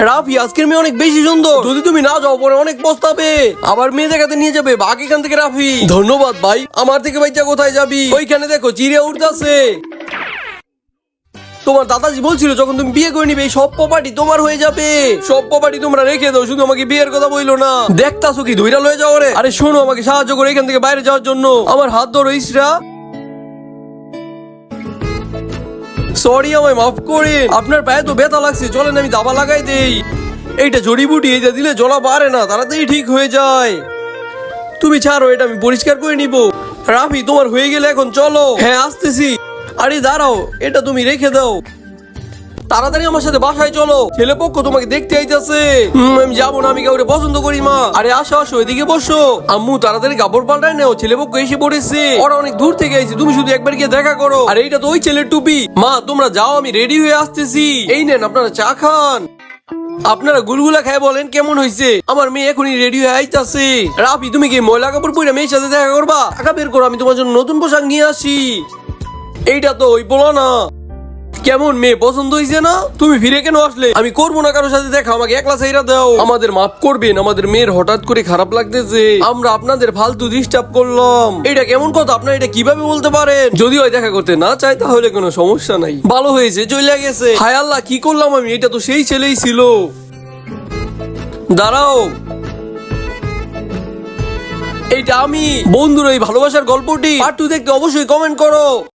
রাফি, আজকের মেয়ে অনেক বেশি সুন্দর, যদি তুমি না যাও পরে অনেক পস্তাবে। আবার মেয়ে দেখাতে নিয়ে যাবে বাঘ এখান থেকে। রাফি, ধন্যবাদ ভাই। আমার থেকে বাইচা কোথায় যাবি? ওইখানে দেখো চিড়ে উঠতেছে। তোমার দাদাজি বলছিল যখন তুমি বিয়ে করে নিবে এই সব প্রপার্টি তোমার হয়ে যাবে। সব প্রপার্টি তোমরা রেখে দাও, শুধু আমাকে বিয়ের কথা বইলো না। দেখতাছো কি ধইরা লয়ে যাও রে। আরে শোনো, আমাকে সাহায্য করে এখান থেকে বাইরে যাওয়ার জন্য। আমার হাত ধরো ইসরা। সরি, আমায় মাফ করে। আপনার পায়ে তো ব্যথা লাগছে, চলেন আমি দাবা লাগাই দেই। এইটা জড়িবুটি, এইটা দিলে জ্বলা পারে না, তাড়াতাড়ি ঠিক হয়ে যায়। তুমি ছাড়ো, এটা আমি পরিষ্কার করে নিব। রাফি, তোমার হয়ে গেলে এখন চলো। হ্যাঁ, আসতেছি। আরে দাঁড়াও, এটা তুমি রেখে দাও। তাড়াতাড়ি আমার সাথে বাসায় চলো, ছেলে পক্ষ তোমাকে দেখতে আইতাছে। আমি যাবো না, আমি কাউকে পছন্দ করি মা। আরে আসো আসো, এদিকে বসো। আম্মু তাড়াতাড়ি কাপড় পাল্টায় নাও, ছেলে পক্ষ এসে পড়েছে। ওরা অনেক দূর থেকে আইছে, তুমি শুধু একবার গিয়ে দেখা করো। আর এইটা তো ওই ছেলের টুপি। মা তোমরা যাও, আমি রেডি হয়ে আসতেছি। এই নেন, আপনারা চা খান। আপনারা গুলগুলা খায় বলেন কেমন হয়েছে। আমার মেয়ে এখনই রেডি হয়ে আইতাছে। রাফি, তুমি কি ময়লা কাপড় পরে মেয়ের সাথে দেখা করবা? টাকা বের করো, আমি তোমার জন্য নতুন পোশাক নিয়ে আসি। এইটা তো ওই বলো না। কেমন মেয়ে পছন্দ হয়েছে না? তুমি ফিরে কেন আসলে? আমি করবো না কারোর সাথে দেখা, আমাকে একলা চাইরা দাও। আমাদের মাফ করবেন, আমাদের মেয়ের হঠাৎ করে খারাপ লাগতেছে, আমরা আপনাদের ফালতু ডিস্টার্ব করলাম। এটা কেমন কথা? আপনারা এটা কিভাবে বলতে পারেন? যদি ওই দেখা করতে না চাই তাহলে কোনো সমস্যা নাই। ভালো হয়েছে চলে গেছে। হায় আল্লাহ, কি করলাম আমি? এটা তো সেই ছেলেই ছিল। দাঁড়াও, এইটা আমি। বন্ধুরা, এই ভালোবাসার গল্পটি পার্ট 2 দেখতে অবশ্যই কমেন্ট করো।